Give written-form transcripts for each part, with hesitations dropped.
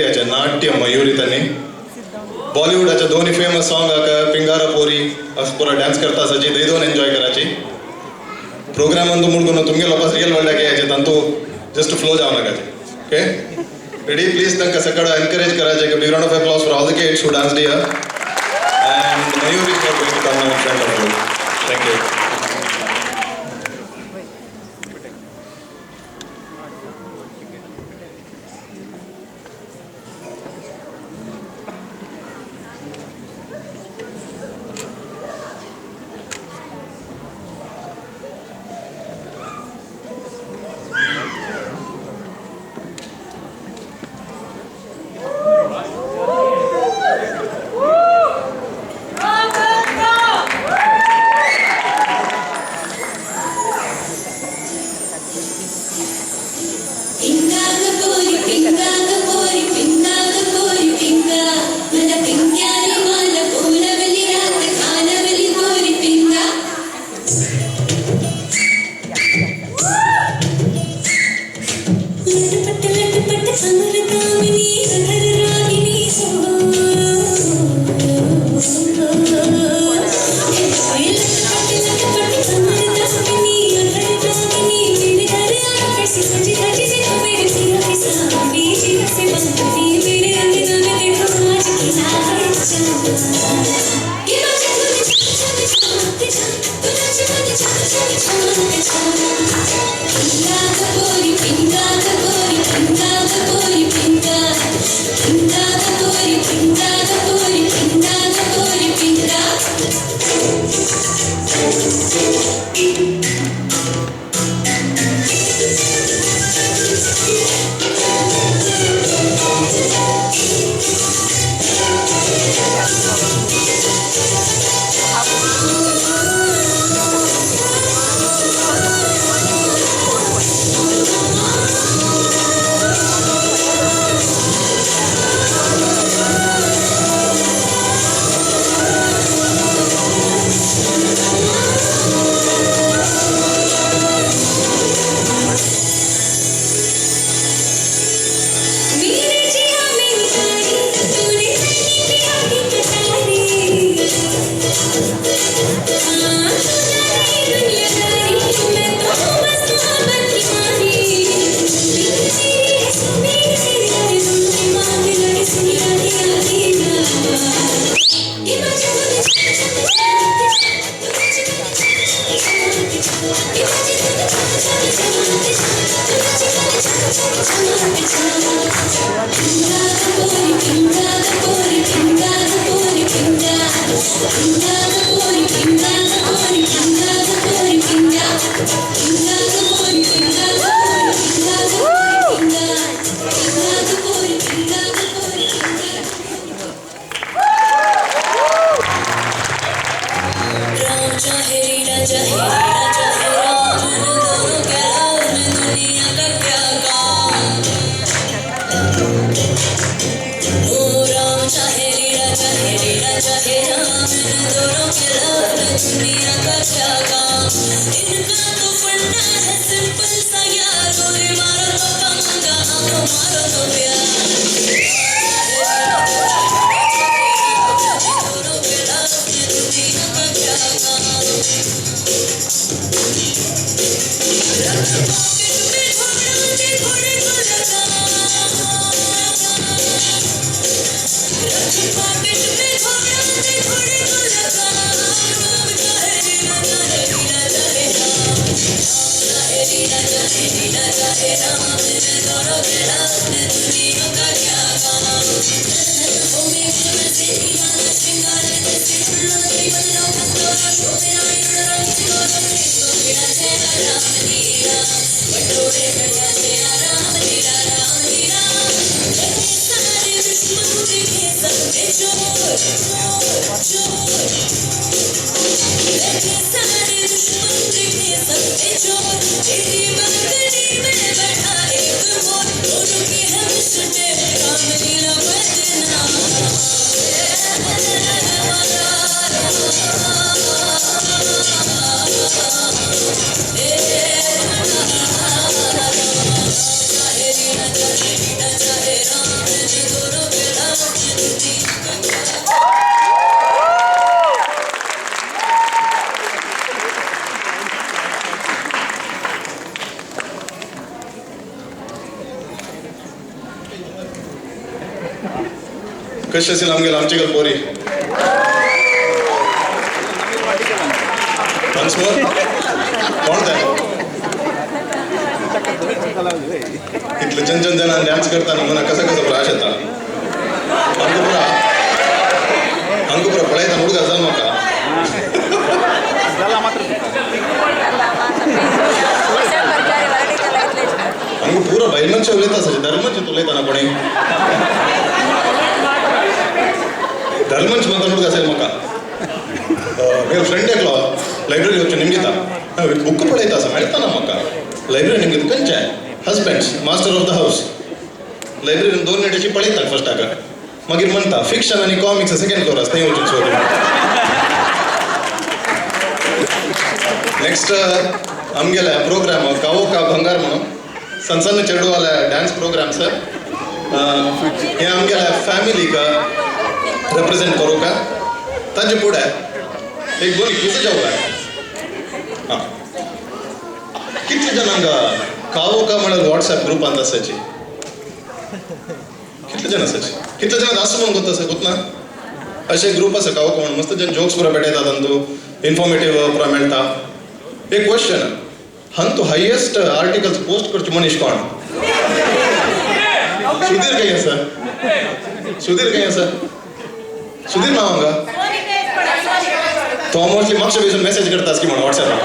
नाट्य मयूरी त्यांनी बॉलिवूडाच्या दोन्ही फेमस सॉंग पिंगारा पोरी असं पुरा डान्स करता असायची ते दोन एन्जॉय करायची प्रोग्राम अंतू मुळगुन तुमगे लोपास रियल वर्ल्ड यायचे तंतू जस्ट फ्लो जाव नकाचे ओके रेडी प्लीज तंका सकाळ एनकरेज करायचे की round of applause for all the kids who danced here and Mayuri is going to come now in front of you thank you कशी असेल आमची गल पोरी once more कोण ते इतले जन डान्स करताना मना कसं प्राश येता अंकुपुरा पळयता हुಡುಗ जाऊ नका अंगू पूरा बैलमनचे उलयता असायचे धर्मचे उलयताना कोणी धर्मंच मात्र हुಡುಗ असेल म्हाका मेरे फ्रेंड एकलो लायब्ररी वचून निमगिता बुक पळयता असं मेळताना म्हाका लायब्ररी निमगिता खंयचे husbands master of the house लायब्ररीन 2 मिनटाची पळयता फर्स्टाक मागीर म्हणटा फिक्शन आनी कॉमिक्स सेकंड फ्लोर आसा थंय वचून सोदून नेक्स्ट आमगेले प्रोग्राम काओका भंगार म्हणून सन्न चेडूवाले डान्स प्रोग्राम सर हे आमगेले फॅमिलीक रिप्रेझेंट करूं का ताजे फुडें एक दोन क्विज जावं हां कितले जाणांक काओका म्हणून व्हॉट्सॲप ग्रुपांत आसाची कितले जाण आसाची कितले जाण आसा म्हणून गुतना असे ग्रुप आसा काओका म्हणून मस्त जन जोक्स पुरो पेटयतात तू इन्फॉर्मेटिव्ह पुरो मेळटा एक क्वेश्चन तू हायेस्ट आर्टिकल्स पोस्ट करचे मनीस कोण सुधीर काही आसा सुधीर नाव हांगा तो मोस्टली म्हापशा बेसून मेसेज करता की म्हणून व्हॉट्सॲपाक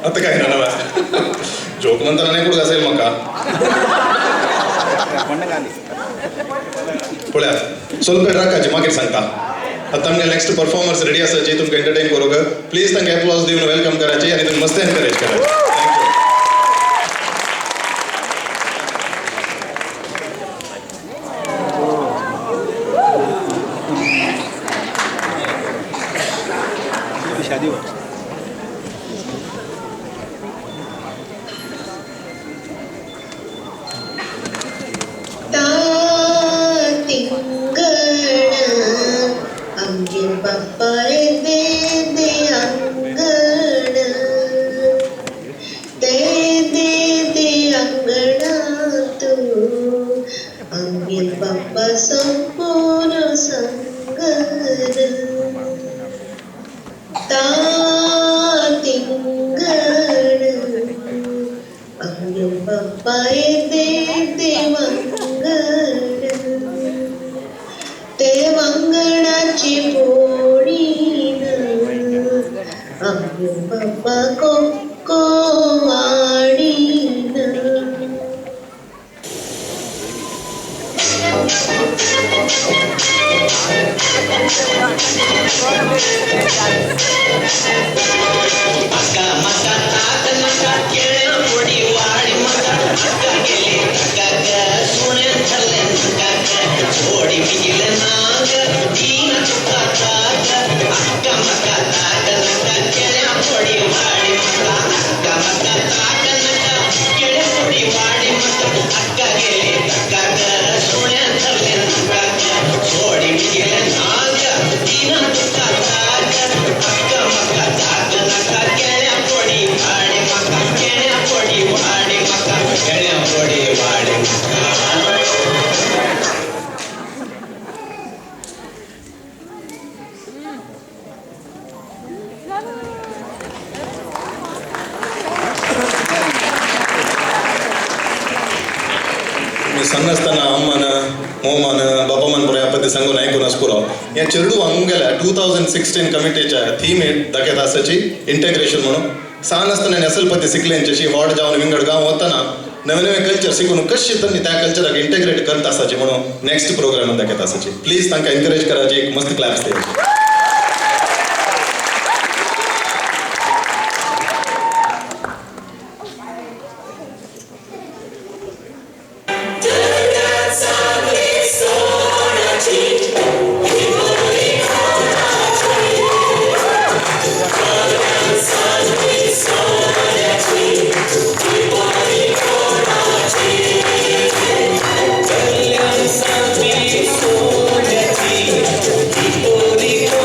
आता काय ना जोक म्हणताना नाही कुठं असेल म्हाका पळया ಸ್ವಲ್ಪ राखाचे मागीर सांगता आता आमगे नेक्स्ट परफॉर्मर्स रेडी आसाचे तुमकां एंटरटेन करूंक प्लीज तांकां एप्लॉज दिवन वेलकम करायचे आनी तुमी मस्त एनकरेज करायचे सन्नस्ताना अम्मान मोमान बापामान पुरो यापत्ती सांगून आयकून पुरो हे चेडू आमगेल्या 2016 कमिटीच्या थीम दाखयता आसाची इंटेग्रेशन म्हणून सान आसतना नेसलपती सिकलेंच्याशी हॉट जावन विंगड गांव वतना नवे नवे कल्चर शिकून कशी त्यांनी त्या कल्चराक इंटेग्रेट करता आसाची म्हणून नेक्स्ट प्रोग्राम दाखयता आसाची प्लीज तांकां एनकरेज कराची एक मस्त क्लॅप्स दिवची Holy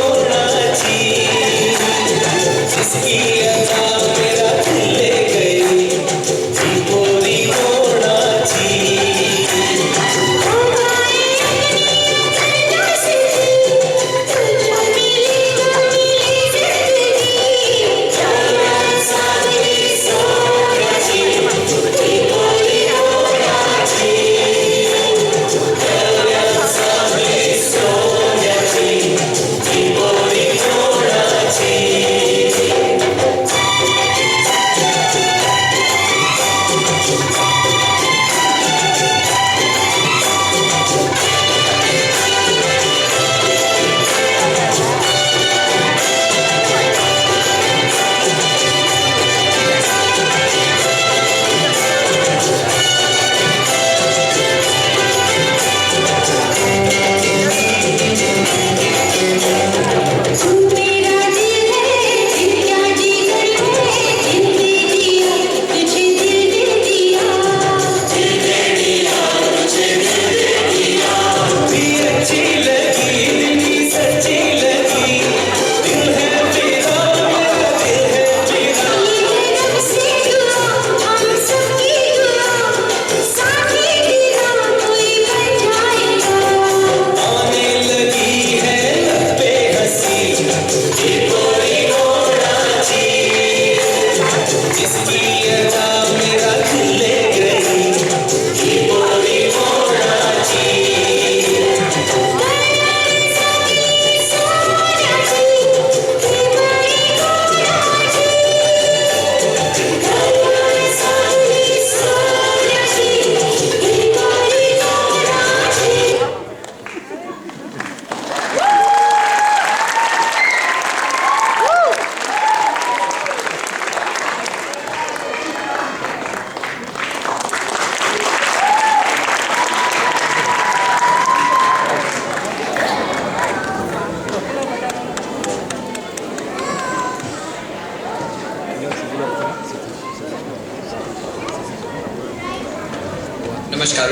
Namaskar.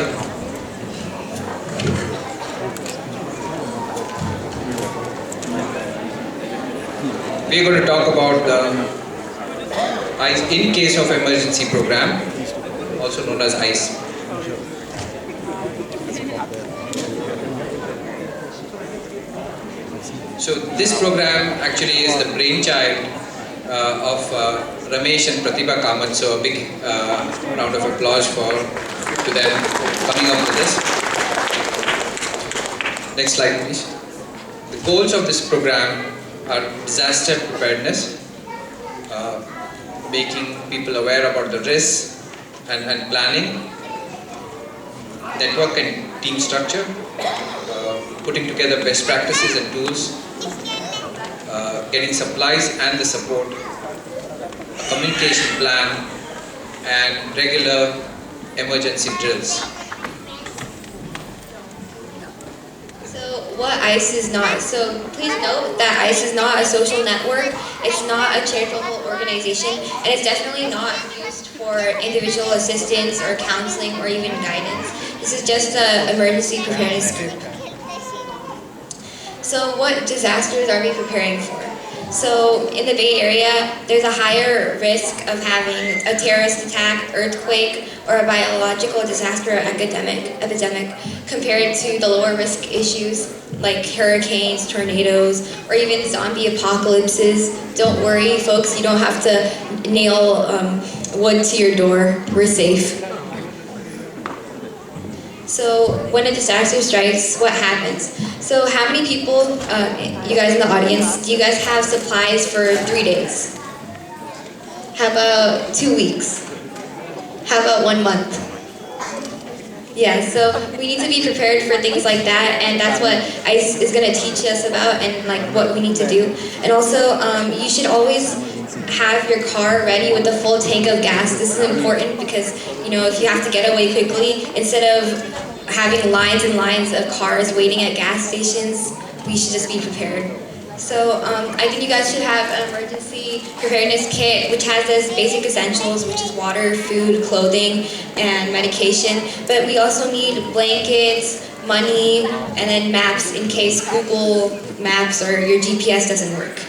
We are going to talk about the ICE in case of emergency program, also known as ICE. So this program actually is the brainchild of Ramesh and Pratibha Kamath. So a big round of applause to them coming up with this. Next slide, please. The goals of this program are disaster preparedness, making people aware about the risks and planning, network and team structure, putting together best practices and tools, getting supplies and the support, a communication plan, and regular emergency drills. What ICE is not. So please note that ICE is not a social network, it's not a charitable organization, and it's definitely not used for individual assistance or counseling or even guidance. This is just an emergency preparedness group. So what disasters are we preparing for? So in the Bay Area, there's a higher risk of having a terrorist attack, earthquake, or a biological disaster epidemic compared to the lower risk issues like hurricanes, tornadoes, or even zombie apocalypses. Don't worry, folks, you don't have to nail wood to your door. We're safe. So when a disaster strikes, what happens? So how many people, you guys in the audience, do you guys have supplies for 3 days? How about 2 weeks? How about 1 month? Yeah, so we need to be prepared for things like that, and that's what ICE is going to teach us about and like what we need to do. And also, you should always have your car ready with a full tank of gas. This is important because, you know, if you have to get away quickly, instead of having lines and lines of cars waiting at gas stations, we should just be prepared. So I think you guys should have an emergency preparedness kit which has those basic essentials, which is water, food, clothing, and medication. But we also need blankets, money, and then maps in case Google Maps or your GPS doesn't work.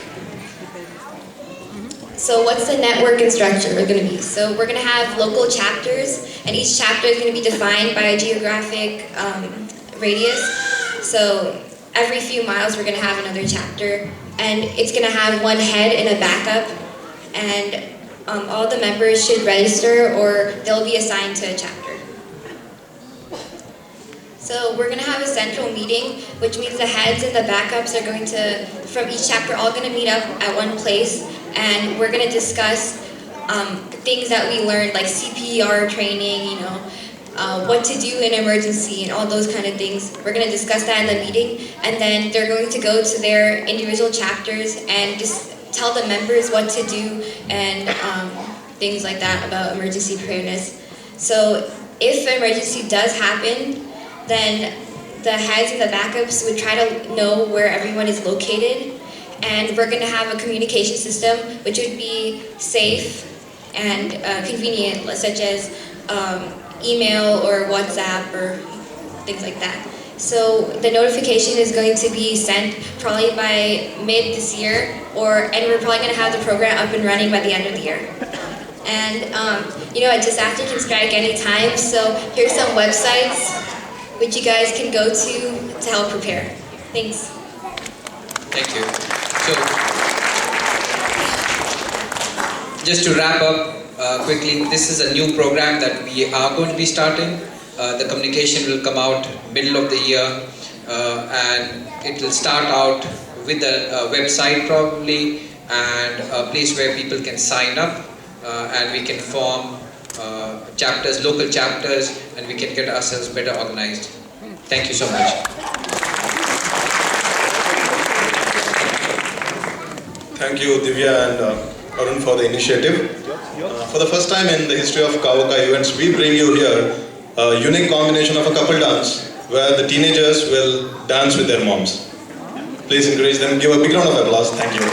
So what's the network and structure going to be? So we're going to have local chapters, and each chapter is going to be defined by a geographic radius. So every few miles we're going to have another chapter, and it's going to have one head and a backup, and all the members should register or they'll be assigned to a chapter. So we're going to have a central meeting, which means the heads and the backups are going to, from each chapter, all going to meet up at one place, and we're going to discuss things that we learned, like CPR training, you know, what to do in emergency and all those kind of things. We're going to discuss that in the meeting, and then they're going to go to their individual chapters and just tell the members what to do and things like that about emergency preparedness. So if an emergency does happen, then the heads and the backups would try to know where everyone is located, and we're going to have a communication system which would be safe and convenient, such as email or WhatsApp or things like that. So the notification is going to be sent probably by mid this year, and we're probably going to have the program up and running by the end of the year. And you know, a disaster can strike any time, so here's some websites which you guys can go to help prepare. Thanks. Thank you. So, just to wrap up quickly, this is a new program that we are going to be starting. The communication will come out middle of the year, and it will start out with a website probably, and a place where people can sign up, and we can form chapters, local chapters, and we can get ourselves better organized. Thank you so much. Thank you, Divya and Arun, for the initiative. For the first time in the history of KAOCA events, we bring you here a unique combination of a couple dance where the teenagers will dance with their moms. Please encourage them. Give a big round of applause. Thank you.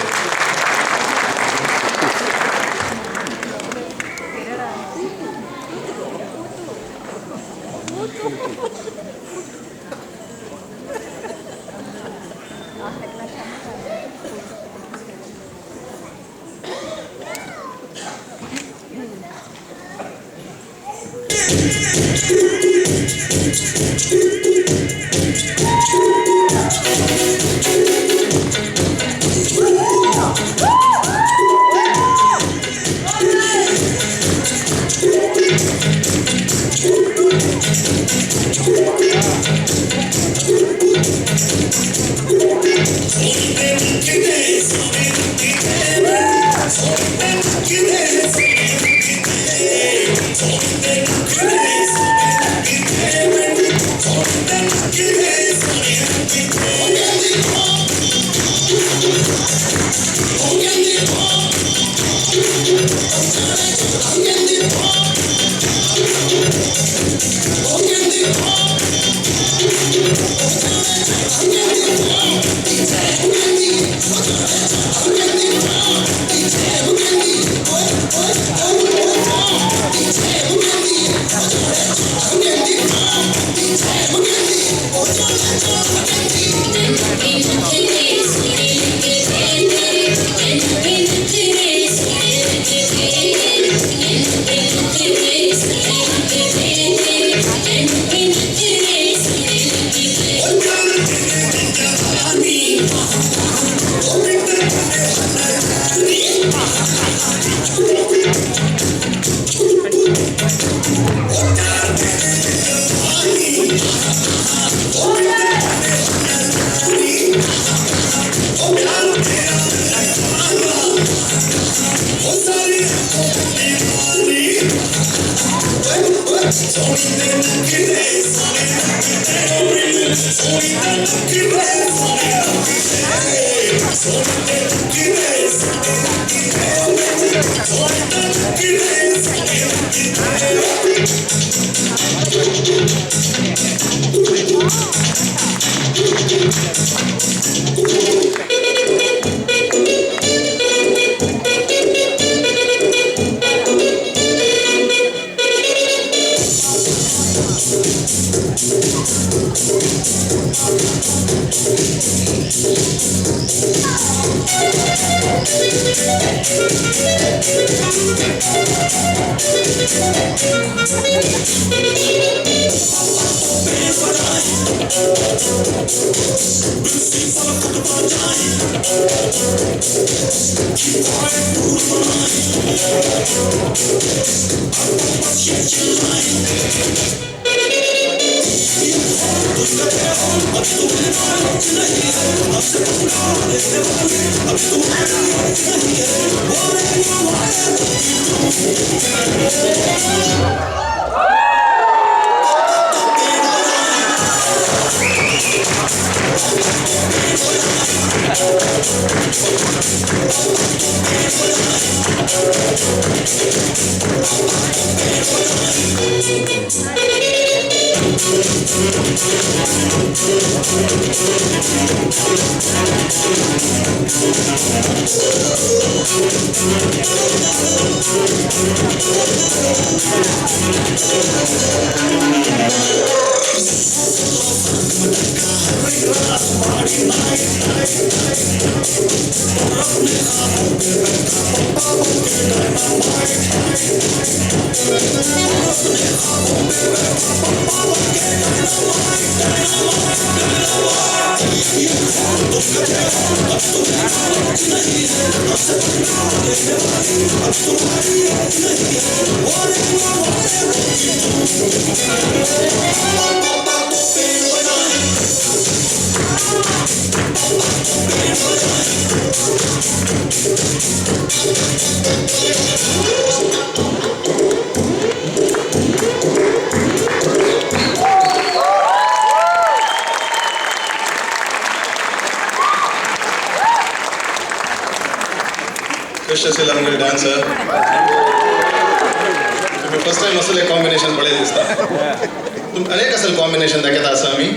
Especially Langal dancer. तुम्ही first time असले combination पळेल दिसता. तुम अनेक असल combination दाखयता आसा आमी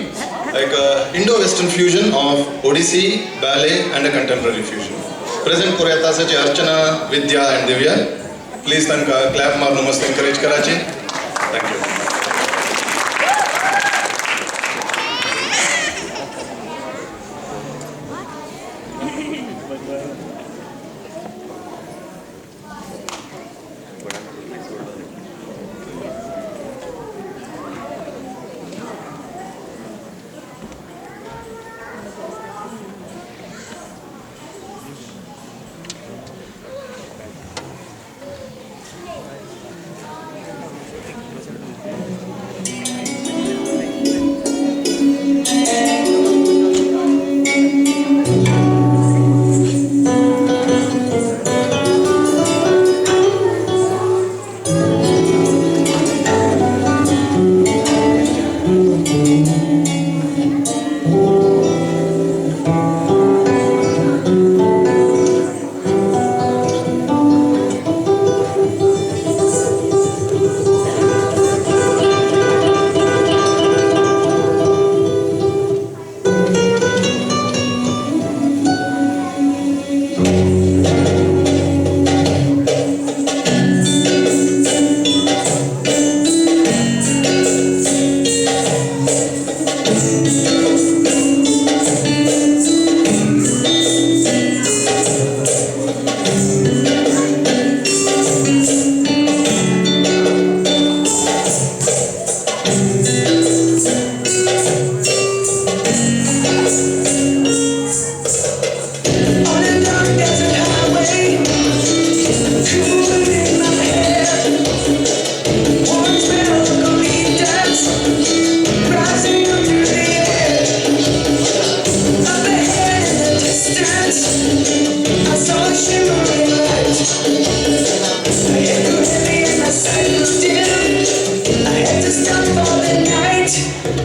like Indo western fusion of Odissi ballet and a contemporary fusion. Present करूं येता आसाची अर्चना, विद्या अँड दिव्या. प्लीज तांकां क्लॅप मारून मस्त एनकरेज कराची. Thank you.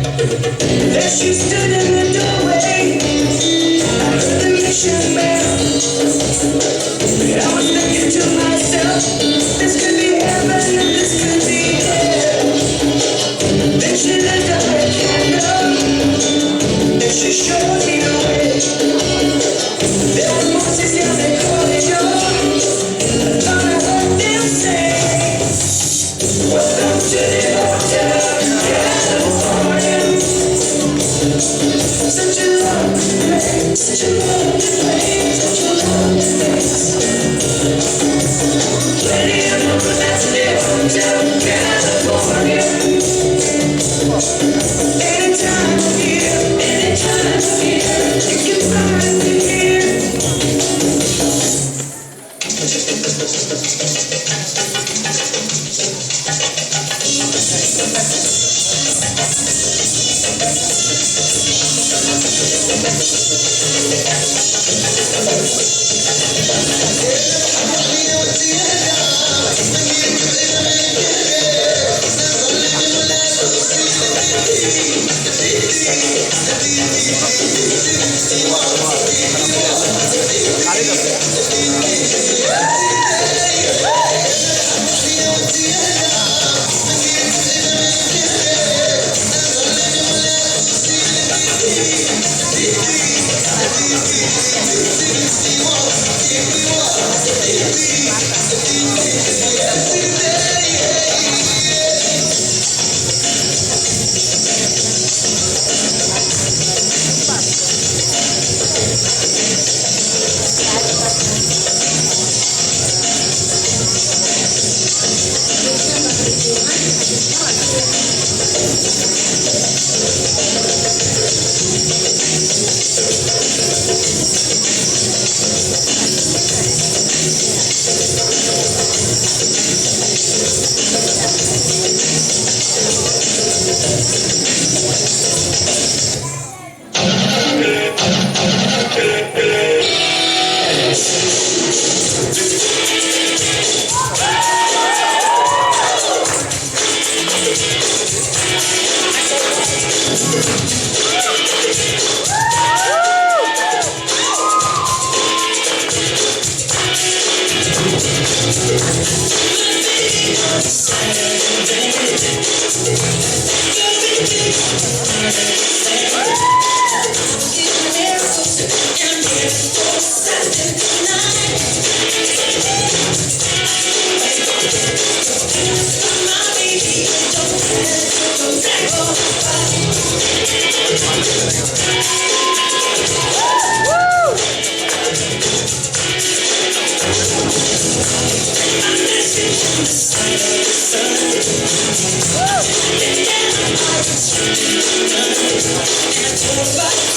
There she stood in the doorway. I heard the mission bell. I was thinking to myself, this could be heaven and this could be hell. Then she lit up her candle, and she showed me the way. There were voices in the corridor. I thought I heard them say, welcome to the hotel, California. Such a lovely place, such a lovely place, such a lovely place. Plenty of room at the hotel, California. Anytime of year, you can find me here.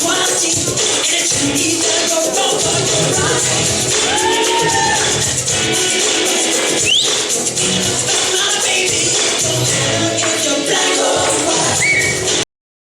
Quality, and it's you need to go over your right.